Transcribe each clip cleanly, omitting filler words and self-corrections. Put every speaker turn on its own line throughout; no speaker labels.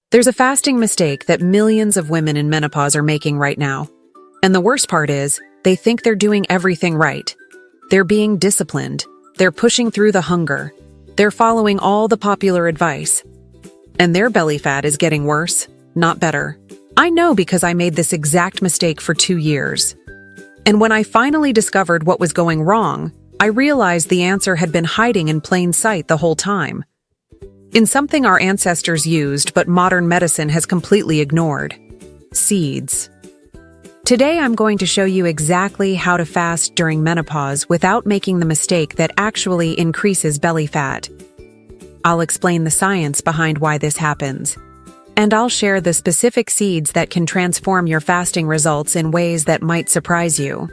There's a fasting mistake that millions of women in menopause are making right now. And the worst part is, they think they're doing everything right. They're being disciplined. They're pushing through the hunger. They're following all the popular advice. And their belly fat is getting worse, not better. I know because I made this exact mistake for 2 years. And when I finally discovered what was going wrong, I realized the answer had been hiding in plain sight the whole time. In something our ancestors used but modern medicine has completely ignored: seeds. Today I'm going to show you exactly how to fast during menopause without making the mistake that actually increases belly fat. I'll explain the science behind why this happens. And I'll share the specific seeds that can transform your fasting results in ways that might surprise you.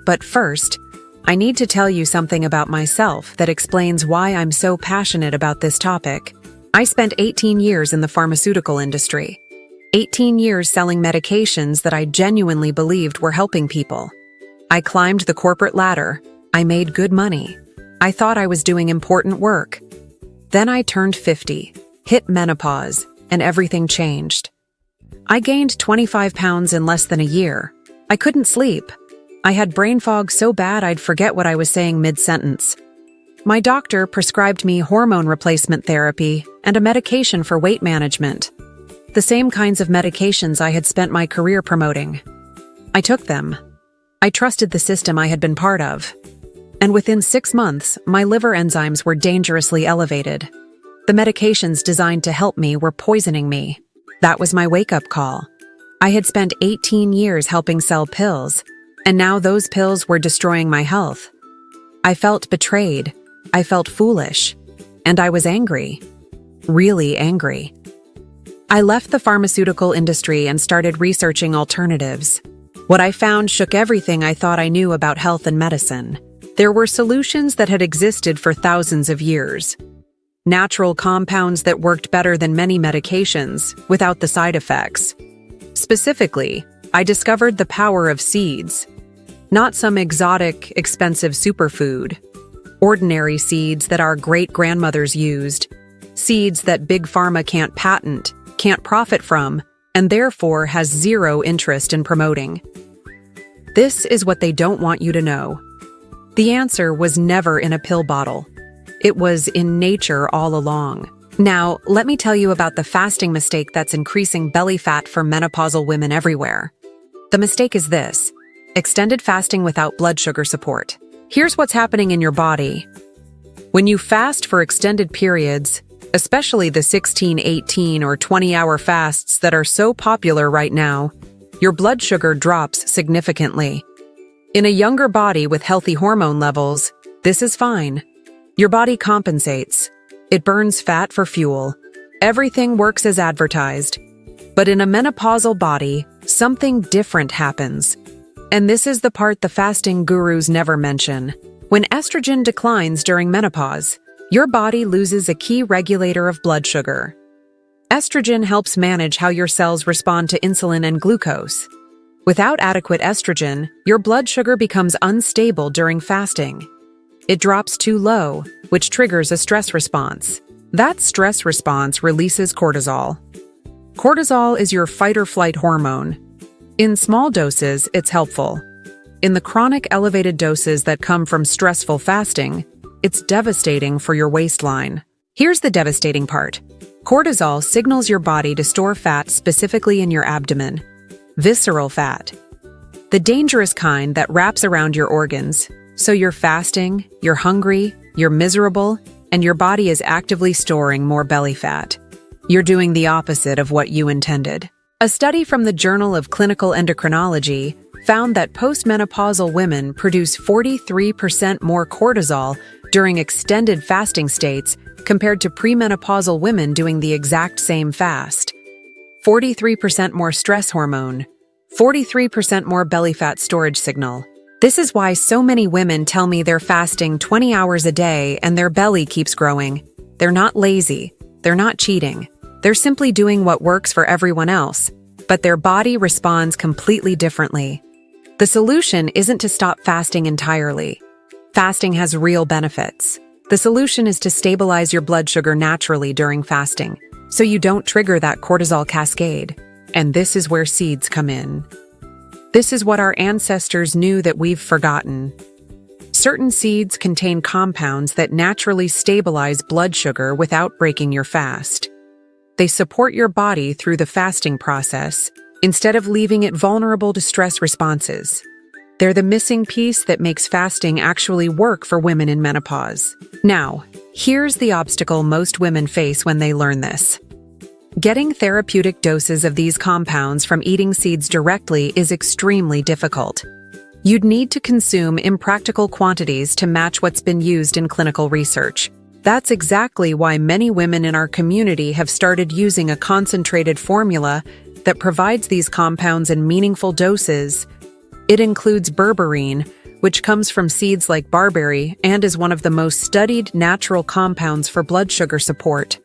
But first, I need to tell you something about myself that explains why I'm so passionate about this topic. I spent 18 years in the pharmaceutical industry. 18 years selling medications that I genuinely believed were helping people. I climbed the corporate ladder. I made good money. I thought I was doing important work. Then I turned 50, hit menopause, and everything changed. I gained 25 pounds in less than a year. I couldn't sleep. I had brain fog so bad I'd forget what I was saying mid-sentence. My doctor prescribed me hormone replacement therapy and a medication for weight management. The same kinds of medications I had spent my career promoting. I took them. I trusted the system I had been part of. And within 6 months, my liver enzymes were dangerously elevated. The medications designed to help me were poisoning me. That was my wake-up call. I had spent 18 years helping sell pills, and now those pills were destroying my health. I felt betrayed. I felt foolish. And I was angry. Really angry. I left the pharmaceutical industry and started researching alternatives. What I found shook everything I thought I knew about health and medicine. There were solutions that had existed for thousands of years. Natural compounds that worked better than many medications, without the side effects. Specifically, I discovered the power of seeds. Not some exotic, expensive superfood. Ordinary seeds that our great-grandmothers used. Seeds that Big Pharma can't patent, can't profit from, and therefore has zero interest in promoting. This is what they don't want you to know. The answer was never in a pill bottle. It was in nature all along. Now, let me tell you about the fasting mistake that's increasing belly fat for menopausal women everywhere. The mistake is this: extended fasting without blood sugar support. Here's what's happening in your body. When you fast for extended periods, especially the 16, 18, or 20-hour fasts that are so popular right now, your blood sugar drops significantly. In a younger body with healthy hormone levels, this is fine. Your body compensates. It burns fat for fuel. Everything works as advertised. But in a menopausal body, something different happens. And this is the part the fasting gurus never mention. When estrogen declines during menopause, your body loses a key regulator of blood sugar. Estrogen helps manage how your cells respond to insulin and glucose. Without adequate estrogen, your blood sugar becomes unstable during fasting. It drops too low, which triggers a stress response. That stress response releases cortisol. Cortisol is your fight-or-flight hormone. In small doses, it's helpful. In the chronic elevated doses that come from stressful fasting, it's devastating for your waistline. Here's the devastating part. Cortisol signals your body to store fat specifically in your abdomen. Visceral fat. The dangerous kind that wraps around your organs. So you're fasting, you're hungry, you're miserable, and your body is actively storing more belly fat. You're doing the opposite of what you intended. A study from the Journal of Clinical Endocrinology found that postmenopausal women produce 43% more cortisol during extended fasting states compared to premenopausal women doing the exact same fast. 43% more stress hormone, 43% more belly fat storage signal. This is why so many women tell me they're fasting 20 hours a day and their belly keeps growing. They're not lazy. They're not cheating. They're simply doing what works for everyone else, but their body responds completely differently. The solution isn't to stop fasting entirely. Fasting has real benefits. The solution is to stabilize your blood sugar naturally during fasting. so you don't trigger that cortisol cascade. And this is where seeds come in. This is what our ancestors knew that we've forgotten. Certain seeds contain compounds that naturally stabilize blood sugar without breaking your fast. They support your body through the fasting process, instead of leaving it vulnerable to stress responses. They're the missing piece that makes fasting actually work for women in menopause. Now, here's the obstacle most women face when they learn this. Getting therapeutic doses of these compounds from eating seeds directly is extremely difficult. You'd need to consume impractical quantities to match what's been used in clinical research. That's exactly why many women in our community have started using a concentrated formula that provides these compounds in meaningful doses. It includes berberine, which comes from seeds like barberry and is one of the most studied natural compounds for blood sugar support.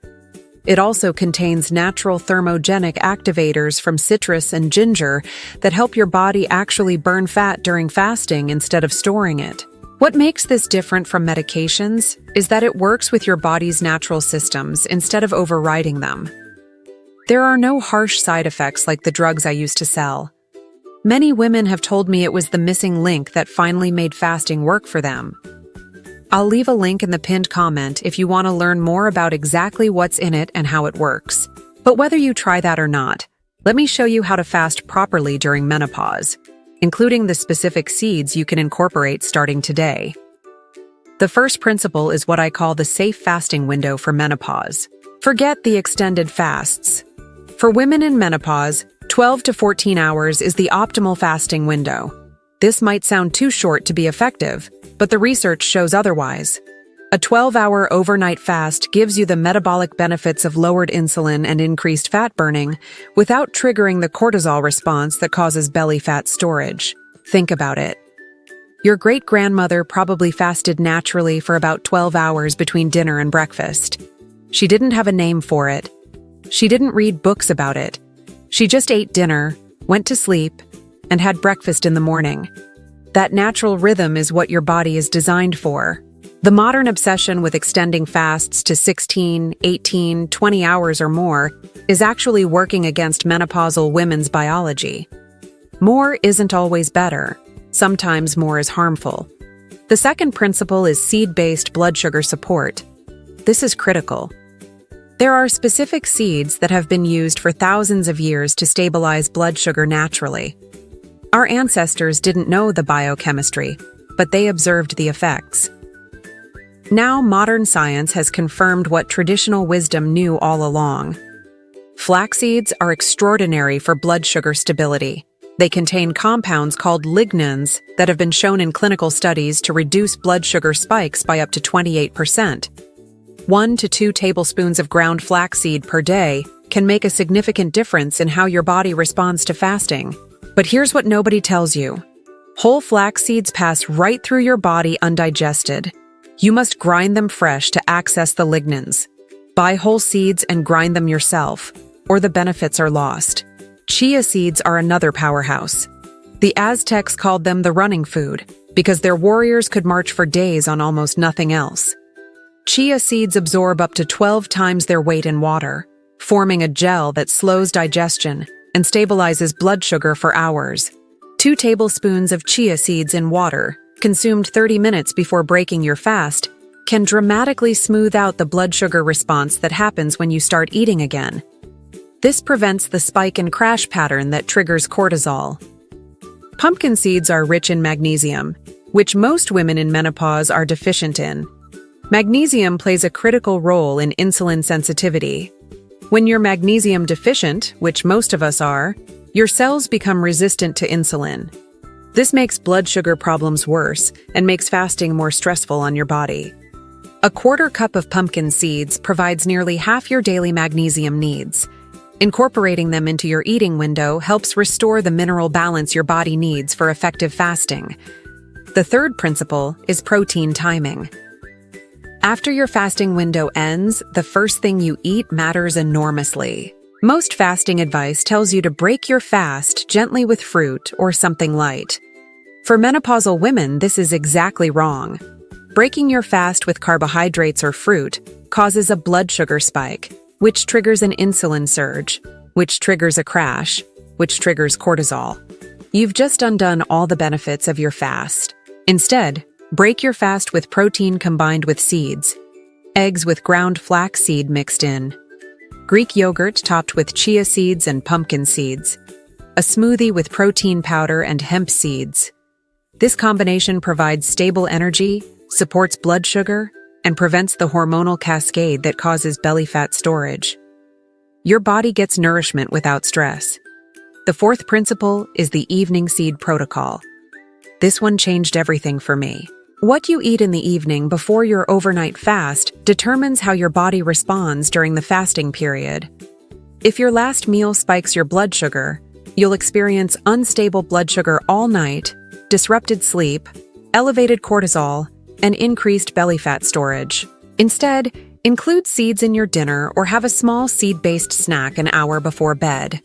It also contains natural thermogenic activators from citrus and ginger that help your body actually burn fat during fasting instead of storing it. What makes this different from medications is that it works with your body's natural systems instead of overriding them. There are no harsh side effects like the drugs I used to sell. Many women have told me it was the missing link that finally made fasting work for them. I'll leave a link in the pinned comment if you want to learn more about exactly what's in it and how it works. But whether you try that or not, let me show you how to fast properly during menopause, including the specific seeds you can incorporate starting today. The first principle is what I call the safe fasting window for menopause. Forget the extended fasts. For women in menopause, 12 to 14 hours is the optimal fasting window. This might sound too short to be effective, but the research shows otherwise. A 12-hour overnight fast gives you the metabolic benefits of lowered insulin and increased fat burning without triggering the cortisol response that causes belly fat storage. Think about it. Your great-grandmother probably fasted naturally for about 12 hours between dinner and breakfast. She didn't have a name for it. She didn't read books about it. She just ate dinner, went to sleep, and had breakfast in the morning. That natural rhythm is what your body is designed for. The modern obsession with extending fasts to 16, 18, 20 hours or more is actually working against menopausal women's biology. More isn't always better. Sometimes more is harmful. The second principle is seed-based blood sugar support. This is critical. There are specific seeds that have been used for thousands of years to stabilize blood sugar naturally. Our ancestors didn't know the biochemistry, but they observed the effects. Now modern science has confirmed what traditional wisdom knew all along. Flax seeds are extraordinary for blood sugar stability. They contain compounds called lignans that have been shown in clinical studies to reduce blood sugar spikes by up to 28%. 1 to 2 tablespoons of ground flaxseed per day can make a significant difference in how your body responds to fasting. But here's what nobody tells you. Whole flax seeds pass right through your body undigested. You must grind them fresh to access the lignans. Buy whole seeds and grind them yourself, or the benefits are lost. Chia seeds are another powerhouse. The Aztecs called them the running food because their warriors could march for days on almost nothing else. Chia seeds absorb up to 12 times their weight in water, forming a gel that slows digestion and stabilizes blood sugar for hours. 2 tablespoons of chia seeds in water, consumed 30 minutes before breaking your fast, can dramatically smooth out the blood sugar response that happens when you start eating again. This prevents the spike and crash pattern that triggers cortisol. Pumpkin seeds are rich in magnesium, which most women in menopause are deficient in. Magnesium plays a critical role in insulin sensitivity. When you're magnesium deficient, which most of us are, your cells become resistant to insulin. This makes blood sugar problems worse and makes fasting more stressful on your body. A 1/4 cup of pumpkin seeds provides nearly half your daily magnesium needs. Incorporating them into your eating window helps restore the mineral balance your body needs for effective fasting. The third principle is protein timing. After your fasting window ends, the first thing you eat matters enormously. Most fasting advice tells you to break your fast gently with fruit or something light. For menopausal women, this is exactly wrong. Breaking your fast with carbohydrates or fruit causes a blood sugar spike, which triggers an insulin surge, which triggers a crash, which triggers cortisol. You've just undone all the benefits of your fast. Instead, break your fast with protein combined with seeds, eggs with ground flaxseed mixed in, Greek yogurt topped with chia seeds and pumpkin seeds, a smoothie with protein powder and hemp seeds. This combination provides stable energy, supports blood sugar, and prevents the hormonal cascade that causes belly fat storage. Your body gets nourishment without stress. The fourth principle is the evening seed protocol. This one changed everything for me. What you eat in the evening before your overnight fast determines how your body responds during the fasting period. If your last meal spikes your blood sugar, you'll experience unstable blood sugar all night, disrupted sleep, elevated cortisol, and increased belly fat storage. Instead, include seeds in your dinner or have a small seed-based snack an hour before bed.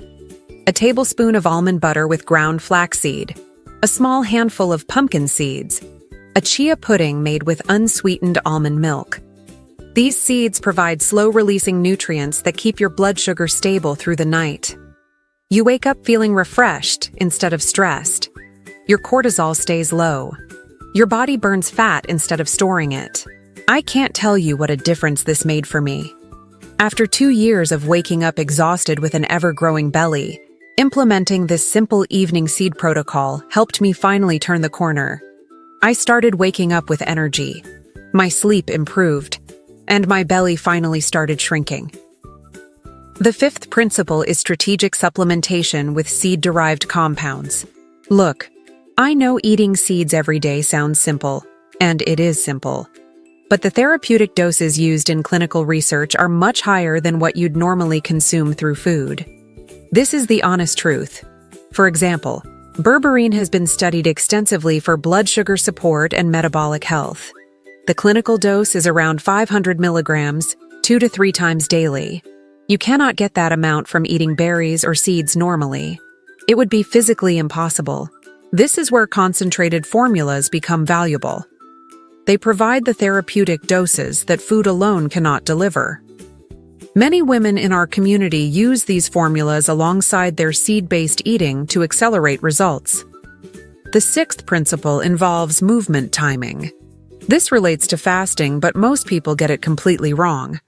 A tablespoon of almond butter with ground flaxseed, a small handful of pumpkin seeds, a chia pudding made with unsweetened almond milk. These seeds provide slow-releasing nutrients that keep your blood sugar stable through the night. You wake up feeling refreshed instead of stressed. Your cortisol stays low. Your body burns fat instead of storing it. I can't tell you what a difference this made for me. After 2 years of waking up exhausted with an ever-growing belly, implementing this simple evening seed protocol helped me finally turn the corner. I started waking up with energy. My sleep improved, and my belly finally started shrinking. The fifth principle is strategic supplementation with seed-derived compounds. Look, I know eating seeds every day sounds simple, and it is simple. But the therapeutic doses used in clinical research are much higher than what you'd normally consume through food. This is the honest truth. For example, berberine has been studied extensively for blood sugar support and metabolic health. The clinical dose is around 500 milligrams, 2 to 3 times daily. You cannot get that amount from eating berries or seeds normally. It would be physically impossible. This is where concentrated formulas become valuable. They provide the therapeutic doses that food alone cannot deliver. Many women in our community use these formulas alongside their seed-based eating to accelerate results. The sixth principle involves movement timing. This relates to fasting, but most people get it completely wrong.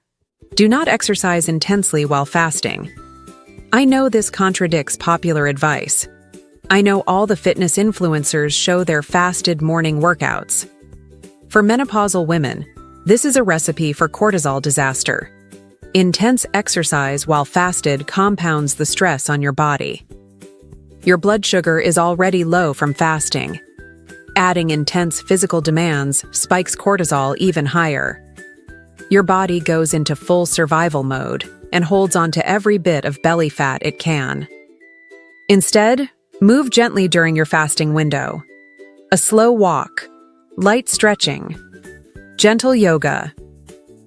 Do not exercise intensely while fasting. I know this contradicts popular advice. I know all the fitness influencers show their fasted morning workouts. For menopausal women, this is a recipe for cortisol disaster. Intense exercise while fasted compounds the stress on your body. Your blood sugar is already low from fasting. Adding intense physical demands spikes cortisol even higher. Your body goes into full survival mode and holds onto every bit of belly fat it can. Instead, move gently during your fasting window. A slow walk, light stretching, gentle yoga.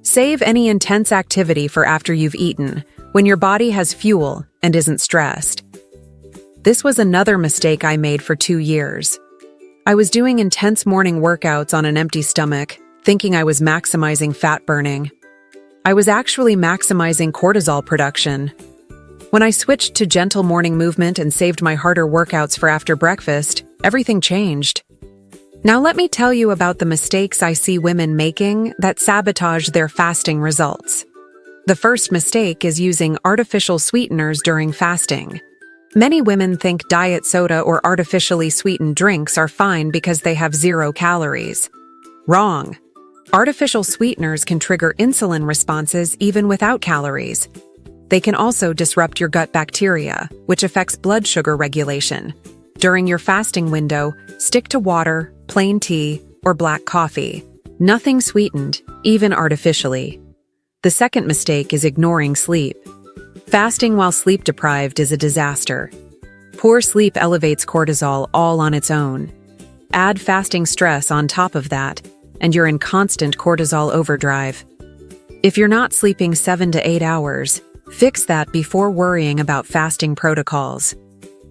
Save any intense activity for after you've eaten, when your body has fuel and isn't stressed. This was another mistake I made for 2 years. I was doing intense morning workouts on an empty stomach, thinking I was maximizing fat burning. I was actually maximizing cortisol production. When I switched to gentle morning movement and saved my harder workouts for after breakfast, everything changed. Now let me tell you about the mistakes I see women making that sabotage their fasting results. The first mistake is using artificial sweeteners during fasting. Many women think diet soda or artificially sweetened drinks are fine because they have 0 calories. Wrong. Artificial sweeteners can trigger insulin responses even without calories. They can also disrupt your gut bacteria, which affects blood sugar regulation. During your fasting window, stick to water, plain tea, or black coffee. Nothing sweetened, even artificially. The second mistake is ignoring sleep. Fasting while sleep-deprived is a disaster. Poor sleep elevates cortisol all on its own. Add fasting stress on top of that, and you're in constant cortisol overdrive. If you're not sleeping 7 to 8 hours, fix that before worrying about fasting protocols.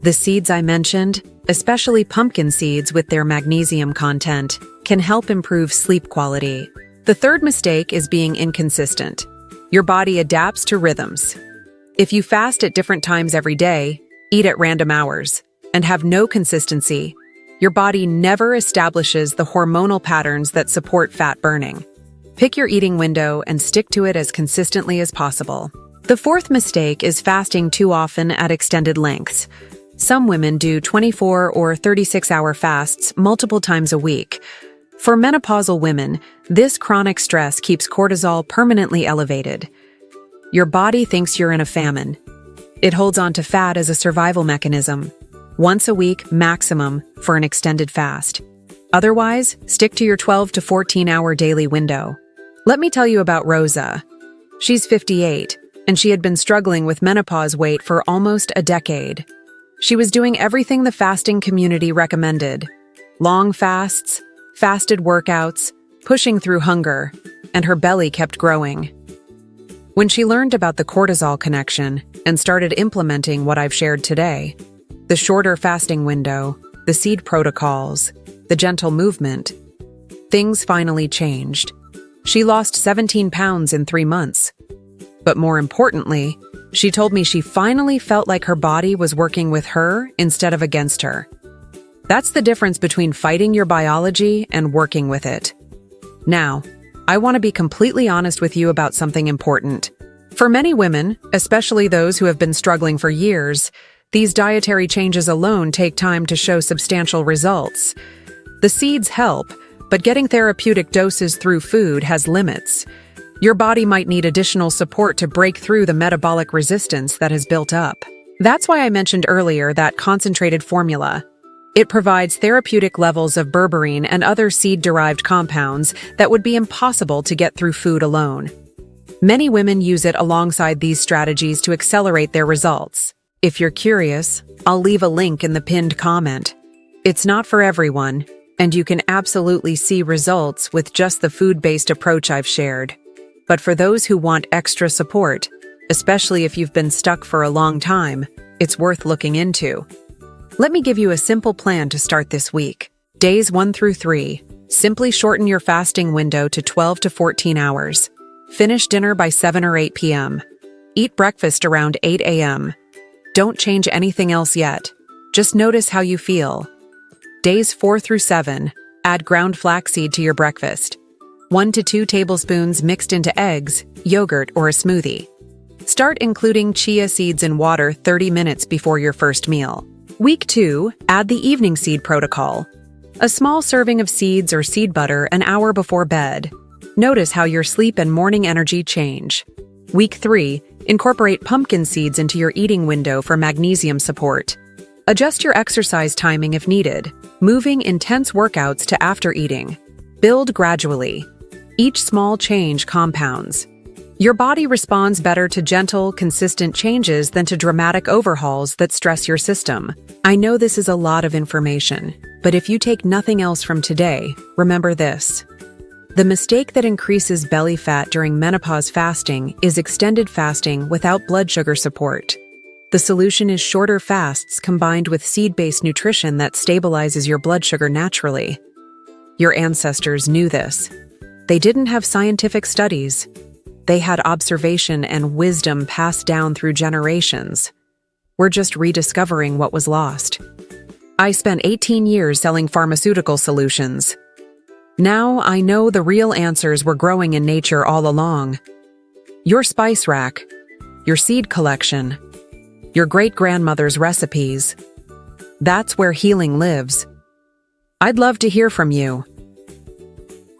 The seeds I mentioned, especially pumpkin seeds with their magnesium content, can help improve sleep quality. The third mistake is being inconsistent. Your body adapts to rhythms. If you fast at different times every day, eat at random hours, and have no consistency, your body never establishes the hormonal patterns that support fat burning. Pick your eating window and stick to it as consistently as possible. The fourth mistake is fasting too often at extended lengths. Some women do 24 or 36-hour fasts multiple times a week. For menopausal women, this chronic stress keeps cortisol permanently elevated. Your body thinks you're in a famine. It holds on to fat as a survival mechanism. Once a week, maximum, for an extended fast. Otherwise, stick to your 12 to 14-hour daily window. Let me tell you about Rosa. She's 58, and she had been struggling with menopause weight for almost a decade. She was doing everything the fasting community recommended. Long fasts, fasted workouts, pushing through hunger, and her belly kept growing. When she learned about the cortisol connection and started implementing what I've shared today, the shorter fasting window, the seed protocols, the gentle movement, things finally changed. She lost 17 pounds in 3 months. But more importantly, she told me she finally felt like her body was working with her instead of against her. That's the difference between fighting your biology and working with it. Now, I want to be completely honest with you about something important. For many women, especially those who have been struggling for years, these dietary changes alone take time to show substantial results. The seeds help, but getting therapeutic doses through food has limits. Your body might need additional support to break through the metabolic resistance that has built up. That's why I mentioned earlier that concentrated formula. It provides therapeutic levels of berberine and other seed-derived compounds that would be impossible to get through food alone. Many women use it alongside these strategies to accelerate their results. If you're curious, I'll leave a link in the pinned comment. It's not for everyone, and you can absolutely see results with just the food-based approach I've shared. But for those who want extra support, especially if you've been stuck for a long time, it's worth looking into. Let me give you a simple plan to start this week. Days 1 through 3. Simply shorten your fasting window to 12 to 14 hours. Finish dinner by 7 or 8 p.m. Eat breakfast around 8 a.m. Don't change anything else yet. Just notice how you feel. Days 4 through 7. Add ground flaxseed to your breakfast. 1 to 2 tablespoons mixed into eggs, yogurt, or a smoothie. Start including chia seeds in water 30 minutes before your first meal. Week 2, add the evening seed protocol. A small serving of seeds or seed butter an hour before bed. Notice how your sleep and morning energy change. Week 3, incorporate pumpkin seeds into your eating window for magnesium support. Adjust your exercise timing if needed, moving intense workouts to after eating. Build gradually. Each small change compounds. Your body responds better to gentle, consistent changes than to dramatic overhauls that stress your system. I know this is a lot of information, but if you take nothing else from today, remember this. The mistake that increases belly fat during menopause fasting is extended fasting without blood sugar support. The solution is shorter fasts combined with seed-based nutrition that stabilizes your blood sugar naturally. Your ancestors knew this. They didn't have scientific studies. They had observation and wisdom passed down through generations. We're just rediscovering what was lost. I spent 18 years selling pharmaceutical solutions. Now I know the real answers were growing in nature all along. Your spice rack, your seed collection, your great-grandmother's recipes. That's where healing lives. I'd love to hear from you.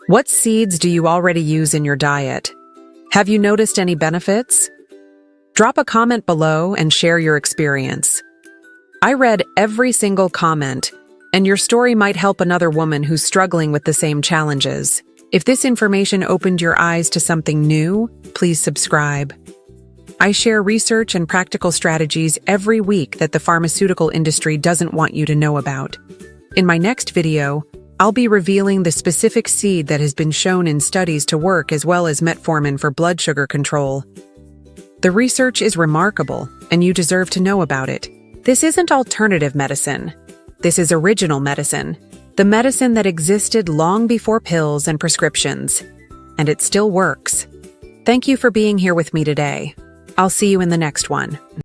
What seeds do you already use in your diet? Have you noticed any benefits? Drop a comment below and share your experience. I read every single comment, and your story might help another woman who's struggling with the same challenges. If this information opened your eyes to something new, please subscribe. I share research and practical strategies every week that the pharmaceutical industry doesn't want you to know about. In my next video, I'll be revealing the specific seed that has been shown in studies to work as well as metformin for blood sugar control. The research is remarkable, and you deserve to know about it. This isn't alternative medicine. This is original medicine, the medicine that existed long before pills and prescriptions. And it still works. Thank you for being here with me today. I'll see you in the next one.